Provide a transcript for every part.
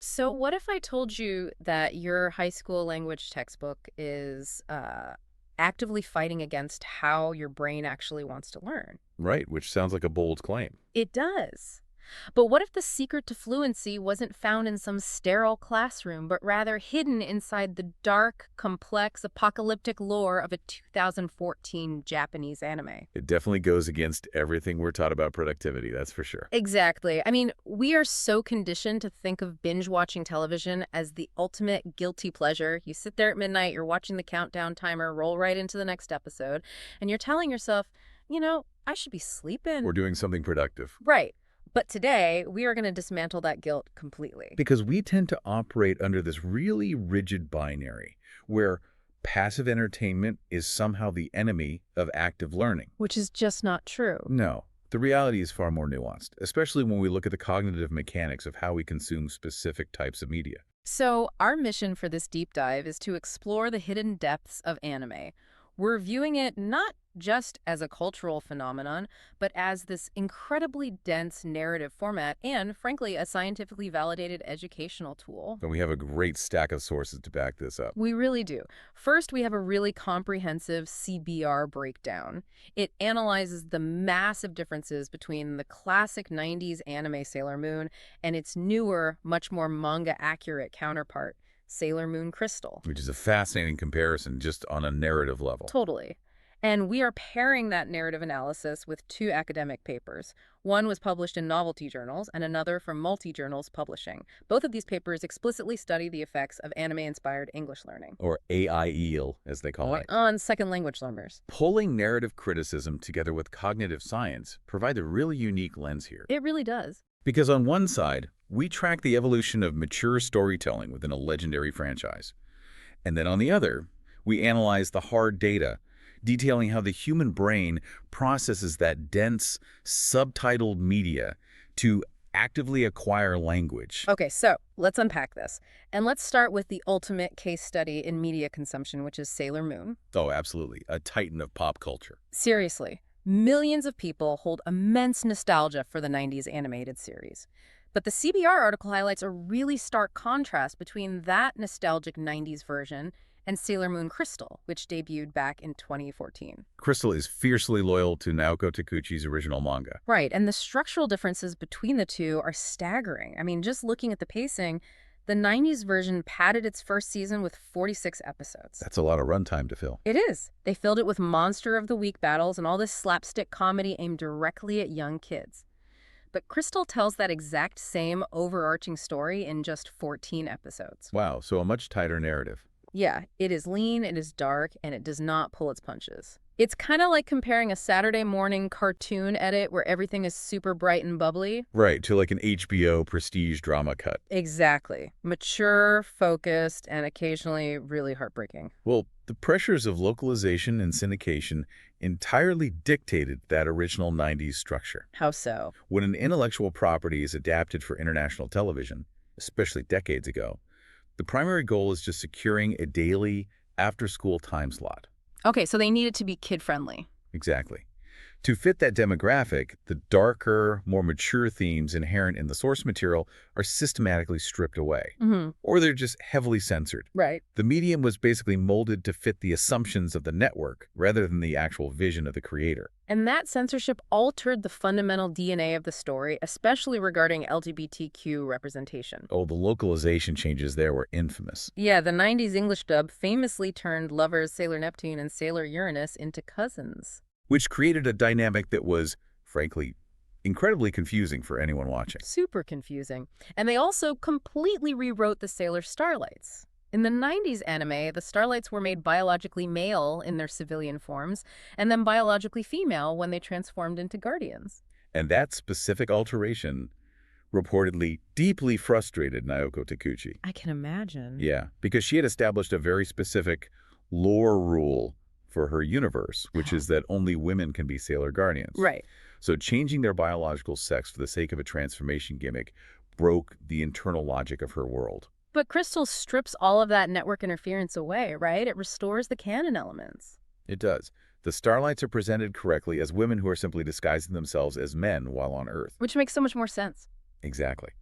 So what if I told you that your high school language textbook is actively fighting against how your brain actually wants to learn? Right, which sounds like a bold claim. It does. But what if the secret to fluency wasn't found in some sterile classroom, but rather hidden inside the dark, complex, apocalyptic lore of a 2014 Japanese anime? It definitely goes against everything we're taught about productivity, that's for sure. Exactly. I mean, we are so conditioned to think of binge watching television as the ultimate guilty pleasure. You sit there at midnight, you're watching the countdown timer roll right into the next episode, and you're telling yourself, I should be sleeping. We're doing something productive. Right. But today, we are going to dismantle that guilt completely. Because we tend to operate under this really rigid binary where passive entertainment is somehow the enemy of active learning. Which is just not true. No, the reality is far more nuanced, especially when we look at the cognitive mechanics of how we consume specific types of media. So, our mission for this deep dive is to explore the hidden depths of anime. We're viewing it not just as a cultural phenomenon, but as this incredibly dense narrative format and, frankly, a scientifically validated educational tool. And we have a great stack of sources to back this up. We really do. First, we have a really comprehensive CBR breakdown. It analyzes the massive differences between the classic 90s anime Sailor Moon and its newer, much more manga-accurate counterpart, Sailor Moon Crystal. Which is a fascinating comparison just on a narrative level. Totally. And we are pairing that narrative analysis with two academic papers. One was published in novelty journals and another from multi-journals publishing. Both of these papers explicitly study the effects of anime-inspired English learning. Or AIEL, as they call it. On second language learners. Pulling narrative criticism together with cognitive science provides a really unique lens here. It really does. Because on one side, we track the evolution of mature storytelling within a legendary franchise. And then on the other, we analyze the hard data, detailing how the human brain processes that dense, subtitled media to actively acquire language. Okay, so let's unpack this. And let's start with the ultimate case study in media consumption, which is Sailor Moon. Oh, absolutely. A titan of pop culture. Seriously, millions of people hold immense nostalgia for the 90s animated series. But the CBR article highlights a really stark contrast between that nostalgic 90s version and Sailor Moon Crystal, which debuted back in 2014. Crystal is fiercely loyal to Naoko Takeuchi's original manga. Right, and the structural differences between the two are staggering. I mean, just looking at the pacing, the 90s version padded its first season with 46 episodes. That's a lot of runtime to fill. It is. They filled it with Monster of the Week battles and all this slapstick comedy aimed directly at young kids. But Crystal tells that exact same overarching story in just 14 episodes. Wow, so a much tighter narrative. Yeah, it is lean, it is dark, and it does not pull its punches. It's kind of like comparing a Saturday morning cartoon edit where everything is super bright and bubbly. Right, to like an HBO prestige drama cut. Exactly. Mature, focused, and occasionally really heartbreaking. Well, the pressures of localization and syndication entirely dictated that original 90s structure. How so? When an intellectual property is adapted for international television, especially decades ago, the primary goal is just securing a daily, after-school time slot. Okay, so they need it to be kid-friendly. Exactly. To fit that demographic, the darker, more mature themes inherent in the source material are systematically stripped away. Or they're just heavily censored. Right. The medium was basically molded to fit the assumptions of the network rather than the actual vision of the creator. And that censorship altered the fundamental DNA of the story, especially regarding LGBTQ representation. Oh, the localization changes there were infamous. Yeah, the 90s English dub famously turned lovers Sailor Neptune and Sailor Uranus into cousins. Which created a dynamic that was, frankly, incredibly confusing for anyone watching. Super confusing. And they also completely rewrote the Sailor Starlights. In the 90s anime, the Starlights were made biologically male in their civilian forms, and then biologically female when they transformed into guardians. And that specific alteration reportedly deeply frustrated Naoko Takeuchi. I can imagine. Yeah, because she had established a very specific lore rule for her universe, which is that only women can be Sailor Guardians. Right. So changing their biological sex for the sake of a transformation gimmick broke the internal logic of her world. But Crystal strips all of that network interference away, right? It restores the canon elements. It does. The Starlights are presented correctly as women who are simply disguising themselves as men while on Earth. Which makes so much more sense. Exactly.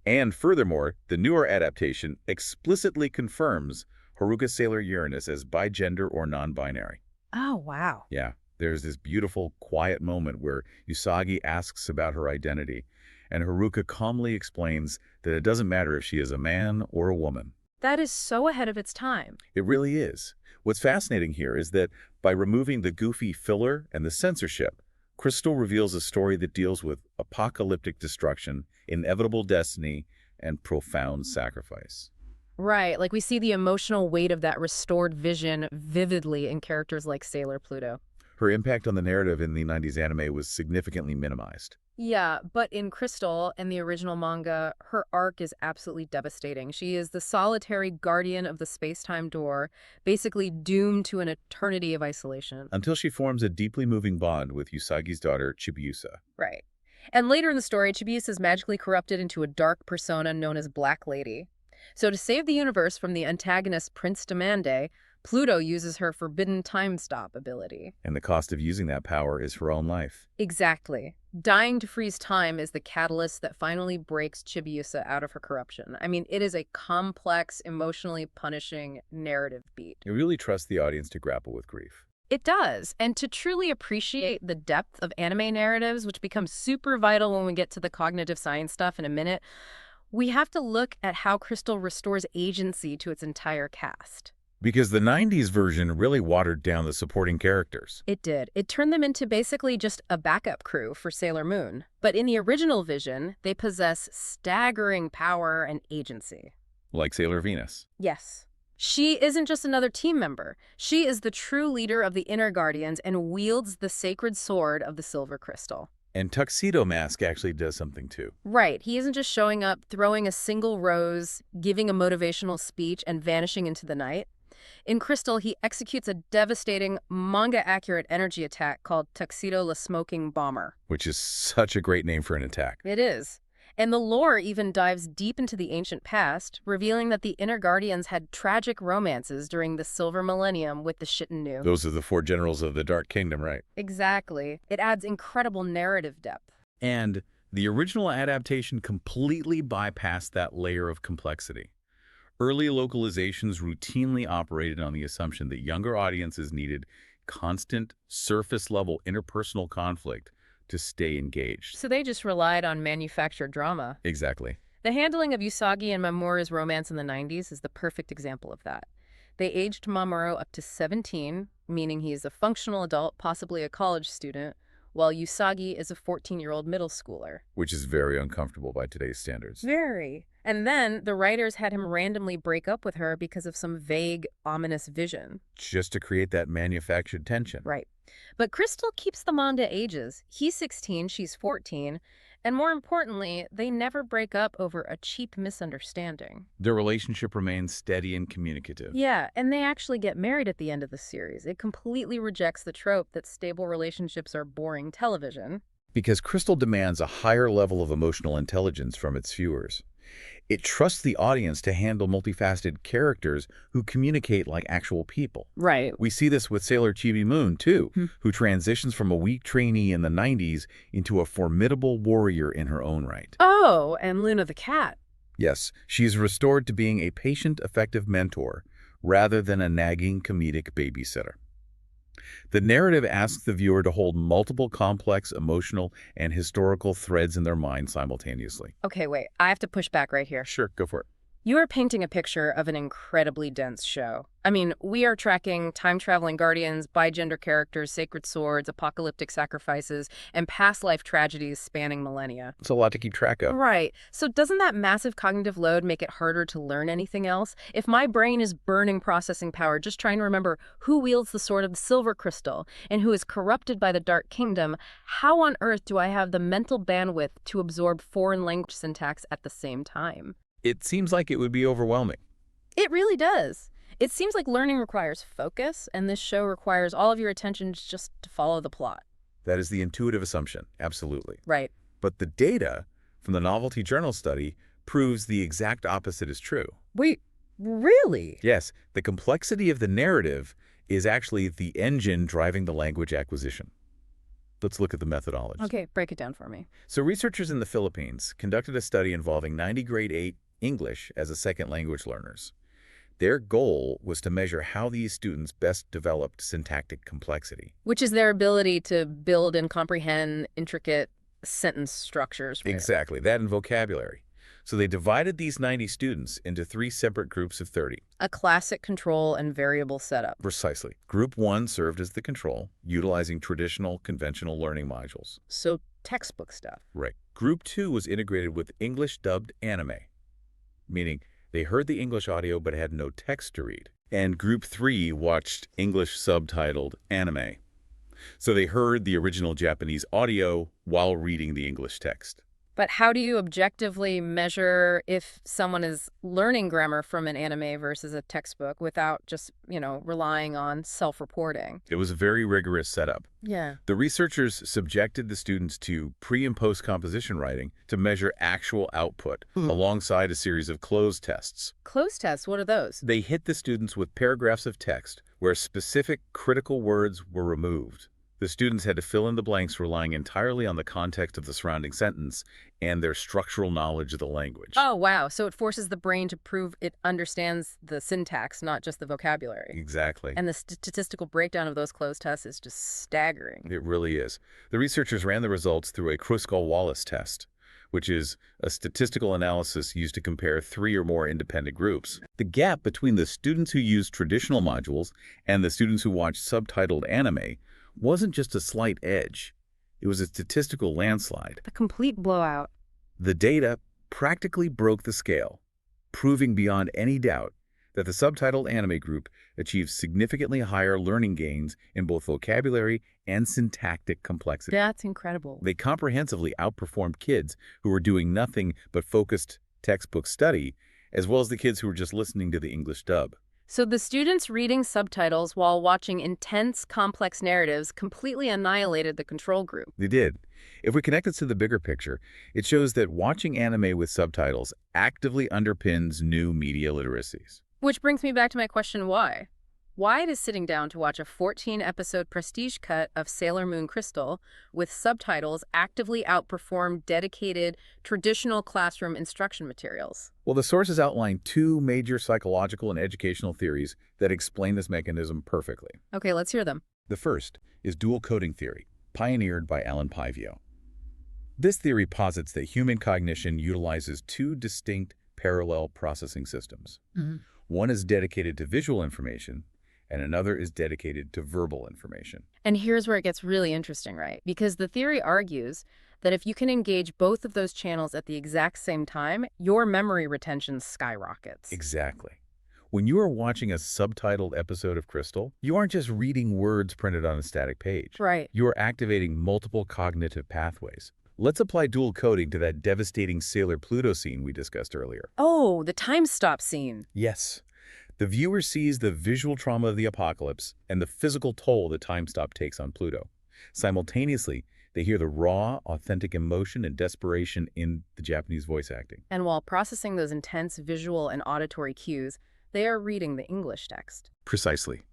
And furthermore, the newer adaptation explicitly confirms Haruka's Sailor Uranus as bigender or non-binary. Oh, wow. Yeah, there's this beautiful, quiet moment where Usagi asks about her identity, and Haruka calmly explains that it doesn't matter if she is a man or a woman. That is so ahead of its time. It really is. What's fascinating here is that by removing the goofy filler and the censorship, Crystal reveals a story that deals with apocalyptic destruction, inevitable destiny, and profound sacrifice. Right, like we see the emotional weight of that restored vision vividly in characters like Sailor Pluto. Her impact on the narrative in the 90s anime was significantly minimized. Yeah, but in Crystal and the original manga, her arc is absolutely devastating. She is the solitary guardian of the space-time door, basically doomed to an eternity of isolation. Until she forms a deeply moving bond with Usagi's daughter, Chibiusa. Right. And later in the story, Chibiusa is magically corrupted into a dark persona known as Black Lady. So to save the universe from the antagonist Prince Demande, Pluto uses her forbidden time stop ability. And the cost of using that power is her own life. Exactly. Dying to freeze time is the catalyst that finally breaks Chibiusa out of her corruption. I mean, it is a complex, emotionally punishing narrative beat. It really trusts the audience to grapple with grief. It does. And to truly appreciate the depth of anime narratives, which becomes super vital when we get to the cognitive science stuff in a minute, we have to look at how Crystal restores agency to its entire cast. Because the 90s version really watered down the supporting characters. It did. It turned them into basically just a backup crew for Sailor Moon. But in the original vision, they possess staggering power and agency. Like Sailor Venus. Yes. She isn't just another team member. She is the true leader of the Inner Guardians and wields the sacred sword of the Silver Crystal. And Tuxedo Mask actually does something too. Right. He isn't just showing up, throwing a single rose, giving a motivational speech, and vanishing into the night. In Crystal, he executes a devastating, manga-accurate energy attack called Tuxedo the Smoking Bomber. Which is such a great name for an attack. It is. And the lore even dives deep into the ancient past, revealing that the Inner Guardians had tragic romances during the Silver Millennium with the Shitinu. Those are the four generals of the Dark Kingdom, right? Exactly. It adds incredible narrative depth. And the original adaptation completely bypassed that layer of complexity. Early localizations routinely operated on the assumption that younger audiences needed constant, surface-level interpersonal conflict to stay engaged. So they just relied on manufactured drama. Exactly. The handling of Usagi and Mamoru's romance in the 90s is the perfect example of that. They aged Mamoru up to 17, meaning he is a functional adult, possibly a college student, while Usagi is a 14-year-old middle schooler. Which is very uncomfortable by today's standards. Very. And then the writers had him randomly break up with her because of some vague, ominous vision. Just to create that manufactured tension. Right. But Crystal keeps the manga ages. He's 16, she's 14. And more importantly, they never break up over a cheap misunderstanding. Their relationship remains steady and communicative. Yeah, and they actually get married at the end of the series. It completely rejects the trope that stable relationships are boring television. Because Crystal demands a higher level of emotional intelligence from its viewers. It trusts the audience to handle multifaceted characters who communicate like actual people. Right. We see this with Sailor Chibi Moon, too, who transitions from a weak trainee in the 90s into a formidable warrior in her own right. Oh, and Luna the cat. Yes, she is restored to being a patient, effective mentor rather than a nagging comedic babysitter. The narrative asks the viewer to hold multiple complex emotional and historical threads in their mind simultaneously. Okay, wait. I have to push back right here. Sure, go for it. You are painting a picture of an incredibly dense show. I mean, we are tracking time-traveling guardians, bigender characters, sacred swords, apocalyptic sacrifices, and past life tragedies spanning millennia. It's a lot to keep track of. Right. So doesn't that massive cognitive load make it harder to learn anything else? If my brain is burning processing power just trying to remember who wields the sword of the Silver Crystal and who is corrupted by the Dark Kingdom, how on earth do I have the mental bandwidth to absorb foreign language syntax at the same time? It seems like it would be overwhelming. It really does. It seems like learning requires focus, and this show requires all of your attention just to follow the plot. That is the intuitive assumption, absolutely. Right. But the data from the Novelty Journal study proves the exact opposite is true. Wait, really? Yes, the complexity of the narrative is actually the engine driving the language acquisition. Let's look at the methodology. Okay, break it down for me. So researchers in the Philippines conducted a study involving 90 grade 8 English as a second language learners. Their goal was to measure how these students best developed syntactic complexity. Which is their ability to build and comprehend intricate sentence structures. Right? Exactly, that and vocabulary. So they divided these 90 students into 3 separate groups of 30. A classic control and variable setup. Precisely. Group 1 served as the control, utilizing traditional, conventional learning modules. So textbook stuff. Right. Group 2 was integrated with English-dubbed anime, meaning they heard the English audio but had no text to read. And Group 3 watched English-subtitled anime. So they heard the original Japanese audio while reading the English text. But how do you objectively measure if someone is learning grammar from an anime versus a textbook without just, relying on self-reporting? It was a very rigorous setup. Yeah. The researchers subjected the students to pre- and post-composition writing to measure actual output alongside a series of closed tests. Closed tests, what are those? They hit the students with paragraphs of text where specific critical words were removed. The students had to fill in the blanks relying entirely on the context of the surrounding sentence and their structural knowledge of the language. Oh, wow. So it forces the brain to prove it understands the syntax, not just the vocabulary. Exactly. And the statistical breakdown of those closed tests is just staggering. It really is. The researchers ran the results through a Kruskal-Wallis test, which is a statistical analysis used to compare 3 or more independent groups. The gap between the students who used traditional modules and the students who watched subtitled anime wasn't just a slight edge. It was a statistical landslide. A complete blowout. The data practically broke the scale, proving beyond any doubt that the subtitled anime group achieved significantly higher learning gains in both vocabulary and syntactic complexity. That's incredible. They comprehensively outperformed kids who were doing nothing but focused textbook study, as well as the kids who were just listening to the English dub. So the students reading subtitles while watching intense, complex narratives completely annihilated the control group. They did. If we connect this to the bigger picture, it shows that watching anime with subtitles actively underpins new media literacies. Which brings me back to my question, why? Why does sitting down to watch a 14-episode prestige cut of Sailormoon Crystal with subtitles actively outperform dedicated, traditional classroom instruction materials? Well, the sources outline 2 major psychological and educational theories that explain this mechanism perfectly. Okay, let's hear them. The first is dual coding theory, pioneered by Alan Pivio. This theory posits that human cognition utilizes 2 distinct parallel processing systems. One is dedicated to visual information, and another is dedicated to verbal information. And here's where it gets really interesting, right? Because the theory argues that if you can engage both of those channels at the exact same time, your memory retention skyrockets. Exactly. When you are watching a subtitled episode of Crystal, you aren't just reading words printed on a static page. Right. You are activating multiple cognitive pathways. Let's apply dual coding to that devastating Sailor Pluto scene we discussed earlier. Oh, the time stop scene. Yes. The viewer sees the visual trauma of the apocalypse and the physical toll the time stop takes on Pluto. Simultaneously, they hear the raw, authentic emotion and desperation in the Japanese voice acting. And while processing those intense visual and auditory cues, they are reading the English text. Precisely.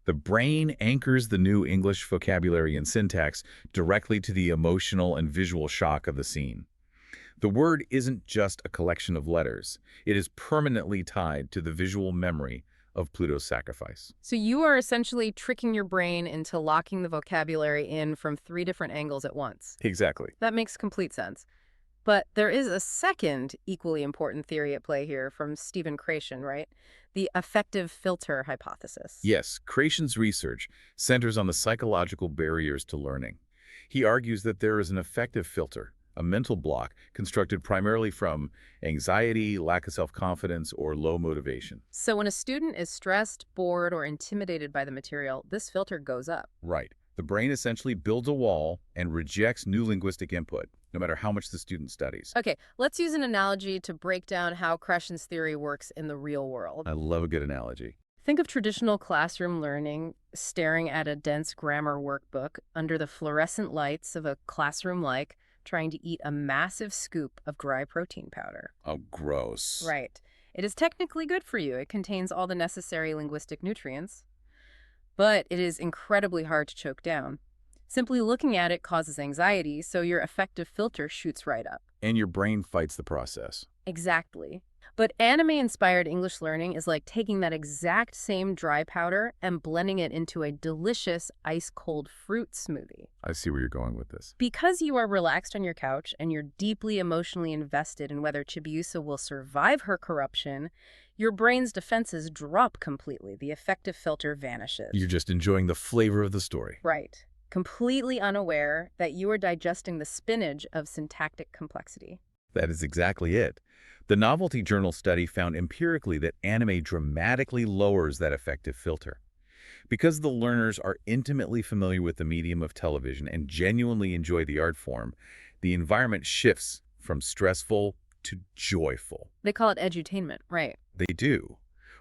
The brain anchors the new English vocabulary and syntax directly to the emotional and visual shock of the scene. The word isn't just a collection of letters. It is permanently tied to the visual memory of Pluto's sacrifice. So you are essentially tricking your brain into locking the vocabulary in from 3 different angles at once. Exactly. That makes complete sense. But there is a second equally important theory at play here from Stephen Krashen, right? The affective filter hypothesis. Yes, Krashen's research centers on the psychological barriers to learning. He argues that there is an affective filter, a mental block constructed primarily from anxiety, lack of self-confidence, or low motivation. So when a student is stressed, bored, or intimidated by the material, this filter goes up. Right. The brain essentially builds a wall and rejects new linguistic input, no matter how much the student studies. Okay, let's use an analogy to break down how Krashen's theory works in the real world. I love a good analogy. Think of traditional classroom learning, staring at a dense grammar workbook under the fluorescent lights of a classroom like trying to eat a massive scoop of dry protein powder. Oh, gross. Right. It is technically good for you. It contains all the necessary linguistic nutrients, but it is incredibly hard to choke down. Simply looking at it causes anxiety, so your affective filter shoots right up. And your brain fights the process. Exactly. But anime-inspired English learning is like taking that exact same dry powder and blending it into a delicious ice-cold fruit smoothie. I see where you're going with this. Because you are relaxed on your couch and you're deeply emotionally invested in whether Chibiusa will survive her corruption, your brain's defenses drop completely. The affective filter vanishes. You're just enjoying the flavor of the story. Right. Completely unaware that you are digesting the spinach of syntactic complexity. That is exactly it. The Novelty Journal study found empirically that anime dramatically lowers that affective filter. Because the learners are intimately familiar with the medium of television and genuinely enjoy the art form, the environment shifts from stressful to joyful. They call it edutainment, right? They do.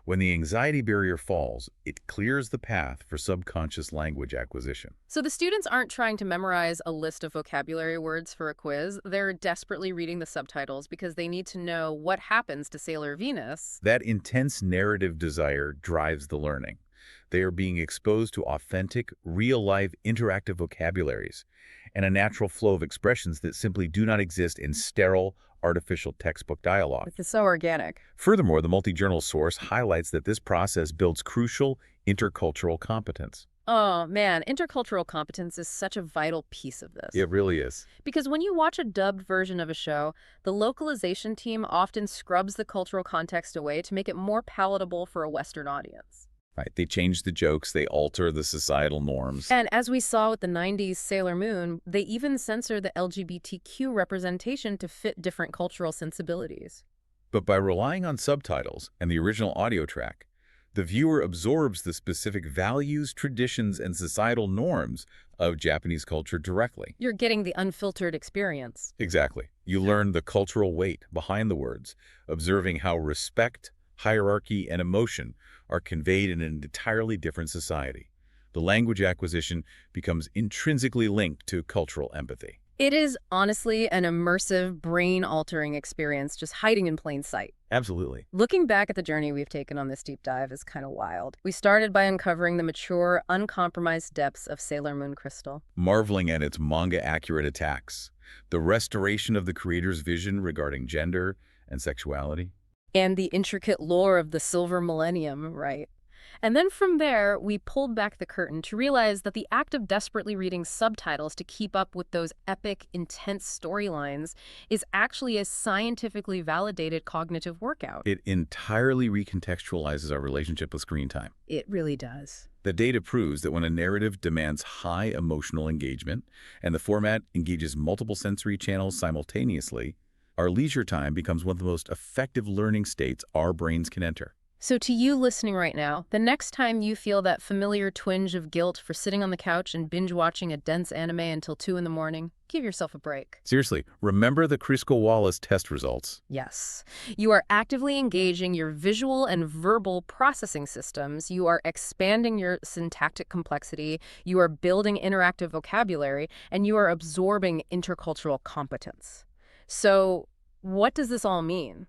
When the anxiety barrier falls, it clears the path for subconscious language acquisition. So the students aren't trying to memorize a list of vocabulary words for a quiz. They're desperately reading the subtitles because they need to know what happens to Sailor Venus. That intense narrative desire drives the learning. They are being exposed to authentic, real-life, interactive vocabularies and a natural flow of expressions that simply do not exist in sterile, artificial textbook dialogue. It's so organic. Furthermore, the multi-journal source highlights that this process builds crucial intercultural competence. Oh, man, intercultural competence is such a vital piece of this. It really is. Because when you watch a dubbed version of a show, the localization team often scrubs the cultural context away to make it more palatable for a Western audience. Right. They change the jokes, they alter the societal norms. And as we saw with the 90s Sailor Moon, they even censor the LGBTQ representation to fit different cultural sensibilities. But by relying on subtitles and the original audio track, the viewer absorbs the specific values, traditions, and societal norms of Japanese culture directly. You're getting the unfiltered experience. Exactly. You learn the cultural weight behind the words, observing how respect, hierarchy, and emotion are conveyed in an entirely different society. The language acquisition becomes intrinsically linked to cultural empathy. It is honestly an immersive, brain-altering experience just hiding in plain sight. Absolutely. Looking back at the journey we've taken on this deep dive is kind of wild. We started by uncovering the mature, uncompromised depths of Sailor Moon Crystal. Marveling at its manga-accurate attacks, the restoration of the creator's vision regarding gender and sexuality, And the intricate lore of the Silver Millennium, right? And then from there, we pulled back the curtain to realize that the act of desperately reading subtitles to keep up with those epic, intense storylines is actually a scientifically validated cognitive workout. it entirely recontextualizes our relationship with screen time. It really does. The data proves that when a narrative demands high emotional engagement and the format engages multiple sensory channels simultaneously, our leisure time becomes one of the most effective learning states our brains can enter. So to you listening right now, the next time you feel that familiar twinge of guilt for sitting on the couch and binge-watching a dense anime until 2 in the morning, give yourself a break. Seriously, remember the Crisco-Wallace test results. Yes. You are actively engaging your visual and verbal processing systems. You are expanding your syntactic complexity. You are building interactive vocabulary. And you are absorbing intercultural competence. So what does this all mean?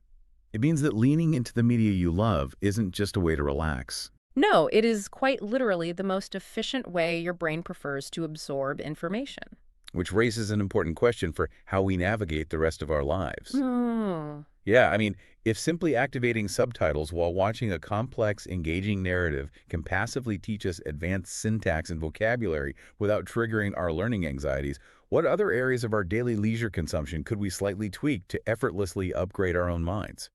It means that leaning into the media you love isn't just a way to relax. No, it is quite literally the most efficient way your brain prefers to absorb information. Which raises an important question for how we navigate the rest of our lives. Hmm. Yeah, I mean, if simply activating subtitles while watching a complex, engaging narrative can passively teach us advanced syntax and vocabulary without triggering our learning anxieties, what other areas of our daily leisure consumption could we slightly tweak to effortlessly upgrade our own minds?